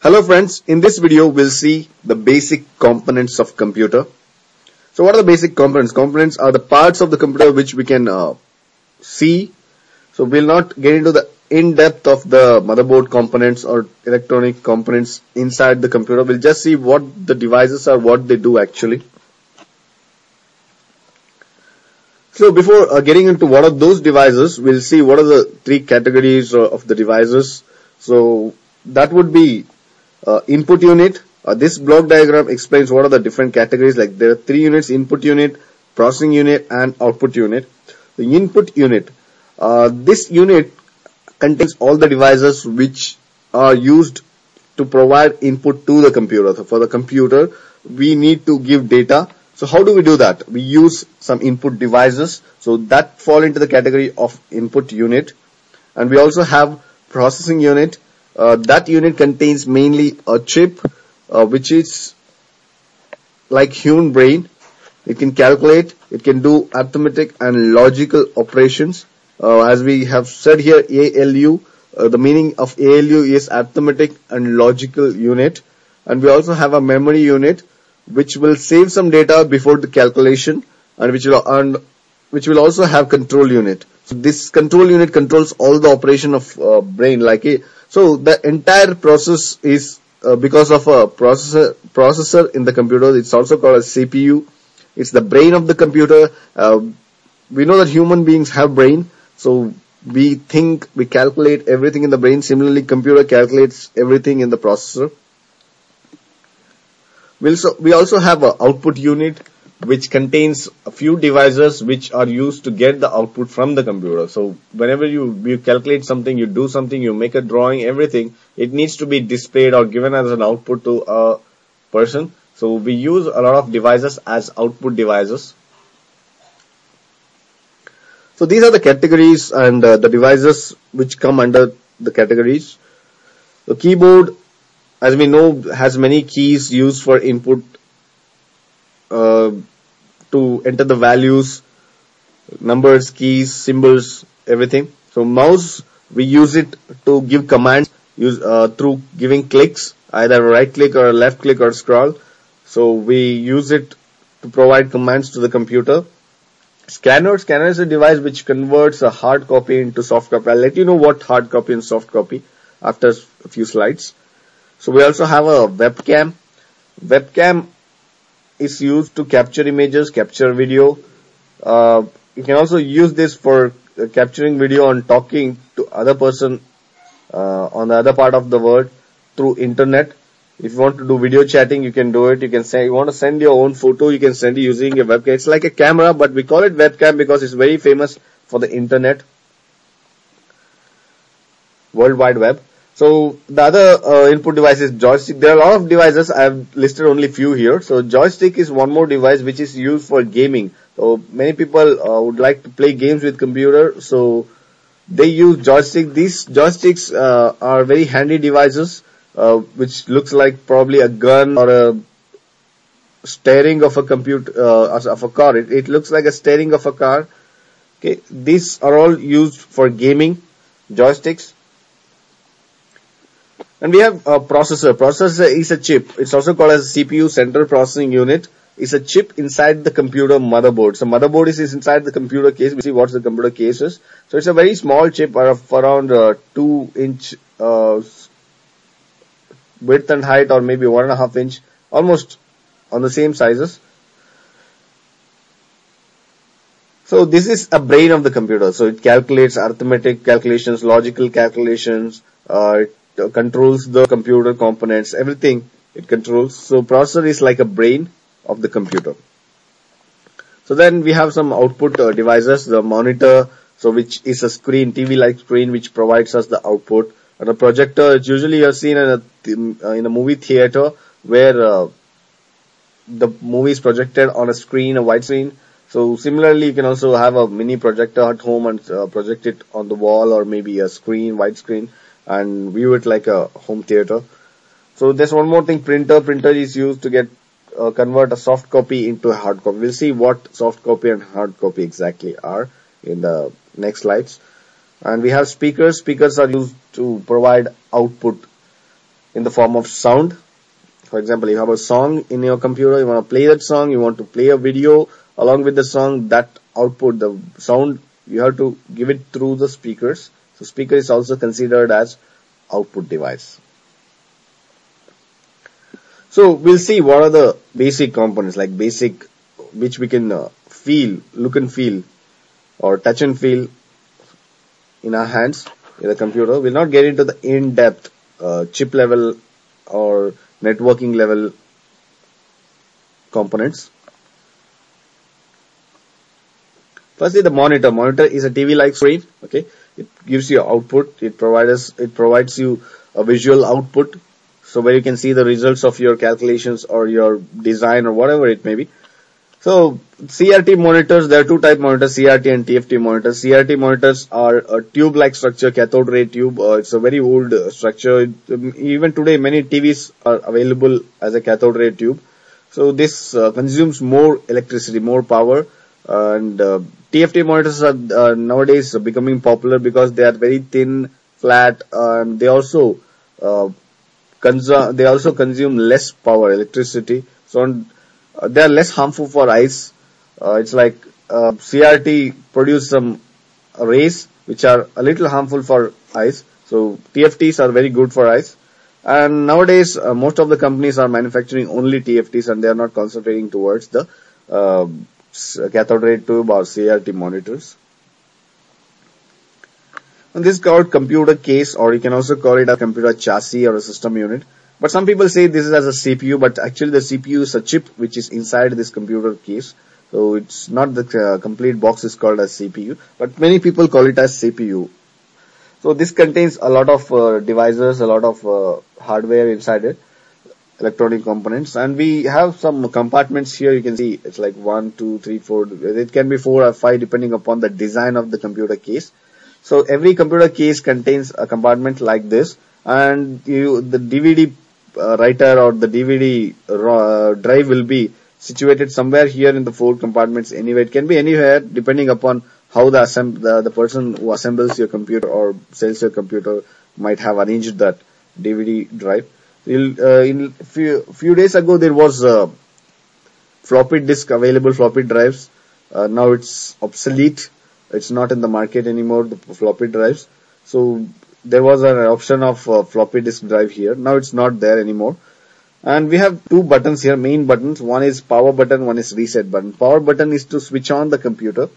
Hello friends, in this video we'll see the basic components of computer. So what are the basic components? Components are the parts of the computer which we can see. So we'll not get into the in-depth of the motherboard components or electronic components inside the computer. We'll just see what the devices are, what they do actually. So before getting into what are those devices, we'll see what are the three categories of the devices. So that would be input unit. This block diagram explains what are the different categories. Like there are three units: input unit, processing unit, and output unit. The input unit, this unit contains all the devices which are used to provide input to the computer. So for the computer, we need to give data. So how do we do that? We use some input devices. So that fall into the category of input unit. And we also have processing unit. That unit contains mainly a chip which is like human brain. It can calculate, it can do arithmetic and logical operations. As we have said here, ALU, the meaning of ALU is arithmetic and logical unit. And we also have a memory unit which will save some data before the calculation, and which will also have control unit. So this control unit controls all the operation of brain. So the entire process is because of a processor in the computer. It's also called a CPU. It's the brain of the computer. We know that human beings have brain, so we think, we calculate everything in the brain. Similarly, computer calculates everything in the processor. We also have an output unit which contains a few devices which are used to get the output from the computer. So whenever you calculate something, you do something, you make a drawing, everything, it needs to be displayed or given as an output to a person. So we use a lot of devices as output devices. So these are the categories and the devices which come under the categories. The keyboard, as we know, has many keys used for input to enter the values, numbers, keys, symbols, everything. So mouse, we use it to give commands through giving clicks, either right click or left click or scroll. So we use it to provide commands to the computer. Scanner is a device which converts a hard copy into soft copy. I'll let you know what hard copy and soft copy after a few slides. So we also have a webcam. Webcam is used to capture images, capture video. You can also use this for capturing video and talking to other person on the other part of the world through internet. If you want to do video chatting, you can do it. You want to send your own photo, you can send it using a webcam. It's like a camera, but we call it webcam because it's very famous for the internet, World Wide Web. So the other input device is joystick. There are a lot of devices. I have listed only few here. So joystick is one more device which is used for gaming. So many people would like to play games with computer, so they use joystick. These joysticks are very handy devices which looks like probably a gun or a steering of a computer of a car. It looks like a steering of a car. Okay, these are all used for gaming, joysticks. And we have a processor. Processor is a chip. It's also called as CPU, Central Processing Unit. It's a chip inside the computer motherboard. So motherboard is inside the computer case. We see what the computer case is. So it's a very small chip of around 2-inch width and height, or maybe 1.5 inch, almost on the same sizes. So this is a brain of the computer. So it calculates arithmetic calculations, logical calculations, it controls the computer components, everything it controls. So processor is like a brain of the computer. So then we have some output devices. The monitor, so which is a screen, TV-like screen, which provides us the output. And a projector, it's usually you're seen in a movie theater where the movie is projected on a screen, a wide screen. So similarly, you can also have a mini projector at home and project it on the wall, or maybe a screen, wide screen, and view it like a home theater. So there's one more thing, printer. Printer is used to convert a soft copy into a hard copy. We'll see what soft copy and hard copy exactly are in the next slides. And we have speakers. Speakers are used to provide output in the form of sound. For example, you have a song in your computer, you want to play that song, you want to play a video along with the song, that output, the sound, you have to give it through the speakers. So speaker is also considered as output device. So we'll see what are the basic components, like basic, which we can feel, look and feel, or touch and feel in our hands in the computer. We'll not get into the in-depth chip level or networking level components. Firstly, the monitor. Monitor is a TV-like screen. Okay, it gives you output. It provides you a visual output, so where you can see the results of your calculations or your design or whatever it may be. So CRT monitors, there are two type monitors, CRT and TFT monitors. CRT monitors are a tube-like structure, cathode ray tube. It's a very old structure. Even today, many TVs are available as a cathode ray tube. So this consumes more electricity, more power. And TFT monitors are nowadays becoming popular because they are very thin, flat, and they also consume less power, electricity. So they are less harmful for eyes. It's like CRT produce some rays which are a little harmful for eyes. So TFTs are very good for eyes. And nowadays, most of the companies are manufacturing only TFTs, and they are not concentrating towards the cathode ray tube or CRT monitors. And this is called computer case, or you can also call it a computer chassis or a system unit. But some people say this is as a CPU, but actually the CPU is a chip which is inside this computer case. So it's not the complete box is called as CPU, but many people call it as CPU. So this contains a lot of devices, a lot of hardware inside it, electronic components, and we have some compartments here. You can see it's like 1, 2, 3, 4. It can be 4 or 5 depending upon the design of the computer case. So every computer case contains a compartment like this, and the DVD writer or the DVD drive will be situated somewhere here in the 4 compartments. Anyway, it can be anywhere depending upon how the person who assembles your computer or sells your computer might have arranged that DVD drive. In few days ago, there was floppy disk available, floppy drives. Now it's obsolete. It's not in the market anymore, the floppy drives. So there was an option of floppy disk drive here. Now it's not there anymore. And we have 2 buttons here, main buttons. One is power button, one is reset button. Power button is to switch on the computer.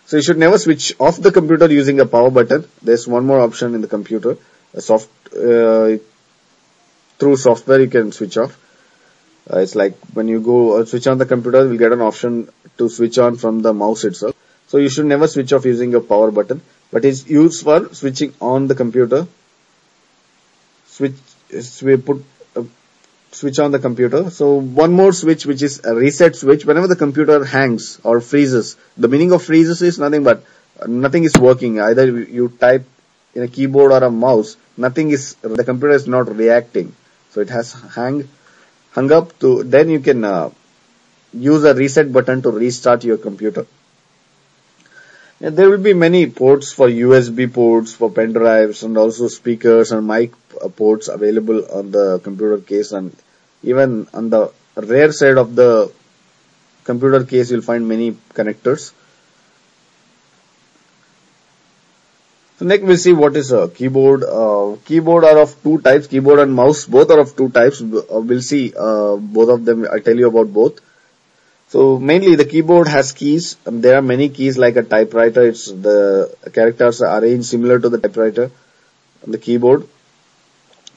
So you should never switch off the computer using a power button. There's one more option in the computer. Through software you can switch off. It's like when you go switch on the computer, you'll get an option to switch on from the mouse itself. So you should never switch off using a power button, but it's used for switching on the computer. Switch on the computer. So one more switch, which is a reset switch. Whenever the computer hangs or freezes, the meaning of freezes is nothing but nothing is working. Either you type in a keyboard or a mouse, the computer is not reacting. So it has hung up to, then you can use a reset button to restart your computer. And there will be many ports for USB ports, for pen drives, and also speakers and mic ports available on the computer case. And even on the rear side of the computer case, you'll find many connectors. So next we'll see what is a keyboard. Keyboard are of 2 types, keyboard and mouse, both are of 2 types. We'll see both of them. I'll tell you about both. So mainly the keyboard has keys. There are many keys like a typewriter. The characters are arranged similar to the typewriter on the keyboard.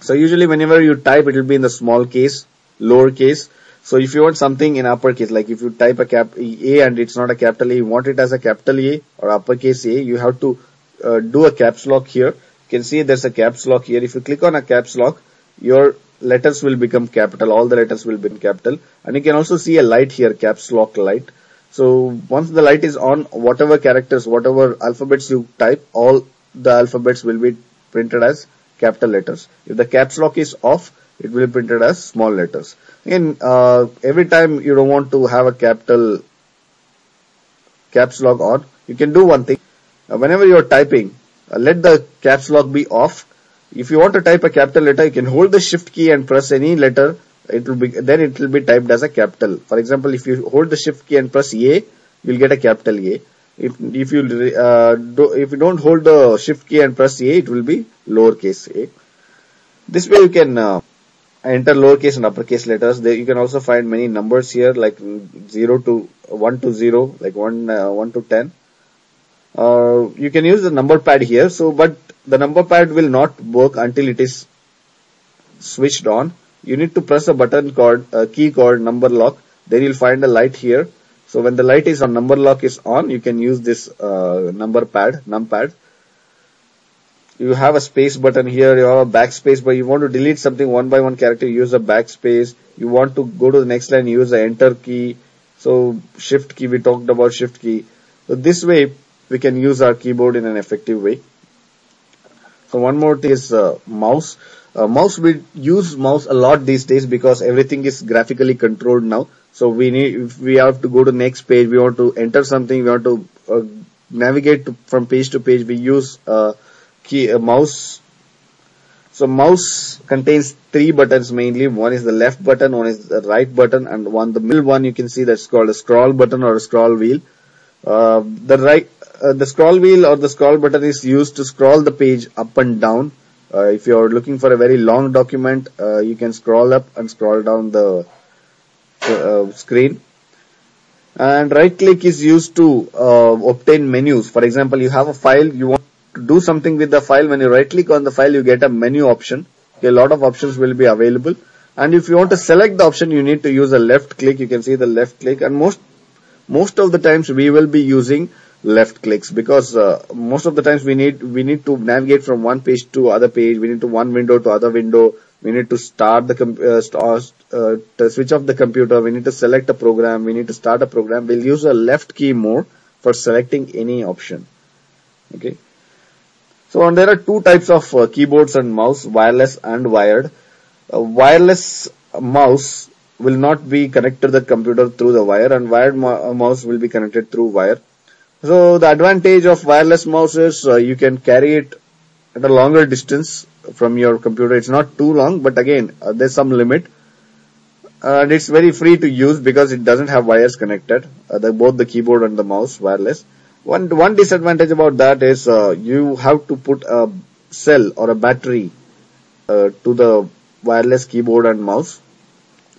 So usually whenever you type, it will be in the small case, lower case. So if you want something in uppercase, like if you type a A and it's not a capital A, you want it as a capital A or uppercase A, you have to do a caps lock here. You can see there's a caps lock here. If you click on a caps lock, your letters will become capital. All the letters will become capital. And you can also see a light here, caps lock light. So once the light is on, whatever characters, whatever alphabets you type, all the alphabets will be printed as capital letters. If the caps lock is off, it will be printed as small letters. Again, every time you don't want to have a caps lock on, you can do one thing. Whenever you are typing, let the caps lock be off If you want to type a capital letter, you can hold the shift key and press any letter. It will be typed as a capital. For example, if you hold the shift key and press A, you'll get a capital A. If you don't hold the shift key and press A, it will be lowercase a. This way you can enter lowercase and uppercase letters. There you can also find many numbers here, like 0 to 1 to 0, like 1 to 10. You can use the number pad here. So, but the number pad will not work until it is switched on. You need to press a button called key called number lock. Then you'll find a light here. So when the light is on, number lock is on, you can use this numpad. You have a space button here, you have a backspace, but you want to delete something one by one character, use a backspace. You want to go to the next line, use the enter key. So shift key, we talked about shift key. So this way we can use our keyboard in an effective way. So one more thing is mouse. We use mouse a lot these days because everything is graphically controlled now. So if we have to go to next page, we want to enter something, we want to navigate from page to page, we use mouse. So mouse contains 3 buttons mainly. One is the left button, one is the right button, and the middle one you can see that's called a scroll button or a scroll wheel. The scroll wheel or the scroll button is used to scroll the page up and down. If you are looking for a very long document, you can scroll up and scroll down the screen. And right click is used to obtain menus. For example, you have a file, you want to do something with the file. When you right click on the file, you get a menu option. Okay, a lot of options will be available. And if you want to select the option, you need to use a left click. You can see the left click, and most of the times we will be using left clicks because most of the times we need to navigate from one page to other page. We need to one window to other window. We need to start the to switch off the computer. We need to select a program. We need to start a program. We'll use a left key more for selecting any option. Okay. So there are 2 types of keyboards and mouse, wireless and wired. A wireless mouse will not be connected to the computer through the wire, and wired mouse will be connected through wire. So the advantage of wireless mouse is you can carry it at a longer distance from your computer. It's not too long, but again there's some limit, and it's very free to use because it doesn't have wires connected. Both the keyboard and the mouse wireless. One disadvantage about that is you have to put a cell or a battery to the wireless keyboard and mouse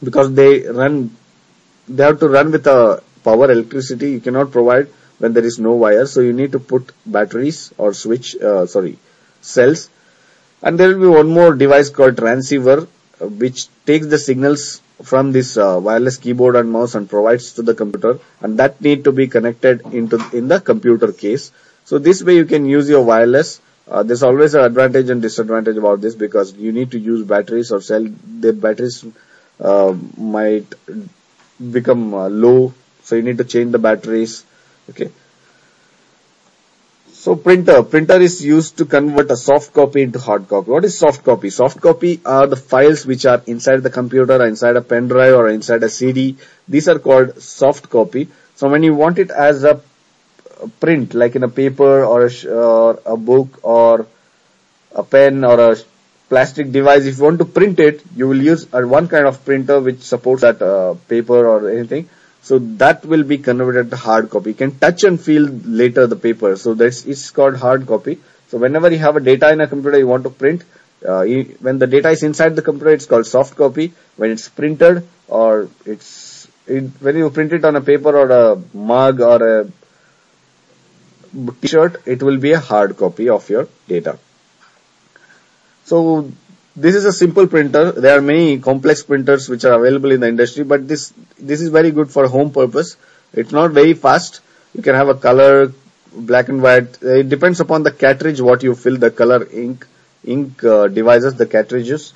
because they have to run with a power electricity. You cannot provide when there is no wire, so you need to put batteries or cells. And there will be one more device called transceiver, which takes the signals from this wireless keyboard and mouse and provides to the computer, and that need to be connected in the computer case. So this way you can use your wireless. There's always an advantage and disadvantage about this because you need to use batteries or cell. The batteries might become low, so you need to change the batteries. Okay. So printer is used to convert a soft copy into hard copy. What is soft copy? Soft copy are the files which are inside the computer, or inside a pen drive, or inside a CD. These are called soft copy. So when you want it as a print, like in a paper or a book or a pen or a plastic device, if you want to print it, you will use one kind of printer which supports that paper or anything. So that will be converted to hard copy. You can touch and feel later the paper. So it's called hard copy. So whenever you have a data in a computer you want to print, when the data is inside the computer, it's called soft copy. When it's printed, or when you print it on a paper or a mug or a t-shirt, it will be a hard copy of your data. So this is a simple printer. There are many complex printers which are available in the industry, but this is very good for home purpose. It's not very fast. You can have a color, black and white. It depends upon the cartridge what you fill, the color, ink devices, the cartridges.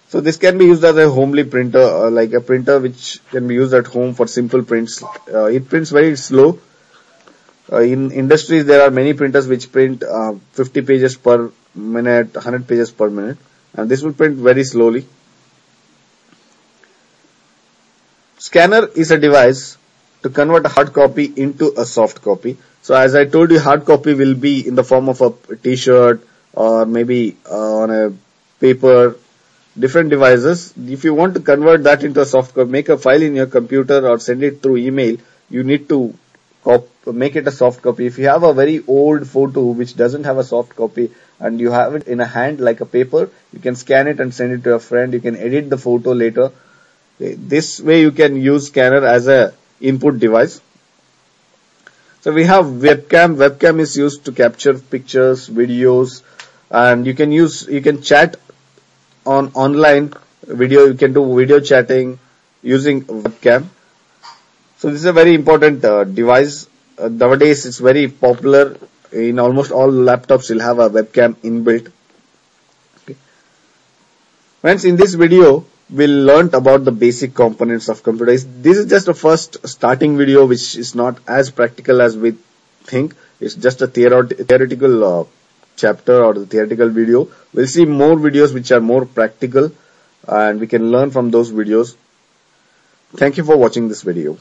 So this can be used as a homely printer, like a printer which can be used at home for simple prints. It prints very slow. In industries there are many printers which print 50 pages per minute, 100 pages per minute, and this will print very slowly. Scanner is a device to convert a hard copy into a soft copy. So as I told you, hard copy will be in the form of a t-shirt or maybe on a paper, different devices. If you want to convert that into a soft copy, make a file in your computer or send it through email, you need to make it a soft copy. If you have a very old photo which doesn't have a soft copy and you have it in a hand like a paper, you can scan it and send it to a friend. You can edit the photo later. This way you can use scanner as a input device. So we have webcam. Webcam is used to capture pictures, videos, and you can chat on online video. You can do video chatting using webcam. So this is a very important device. Nowadays it's very popular. In almost all laptops you'll have a webcam inbuilt. Okay. Friends, in this video we'll learn about the basic components of computers. This is just a first starting video which is not as practical as we think. It's just a theoretical chapter or the theoretical video. We'll see more videos which are more practical and we can learn from those videos. Thank you for watching this video.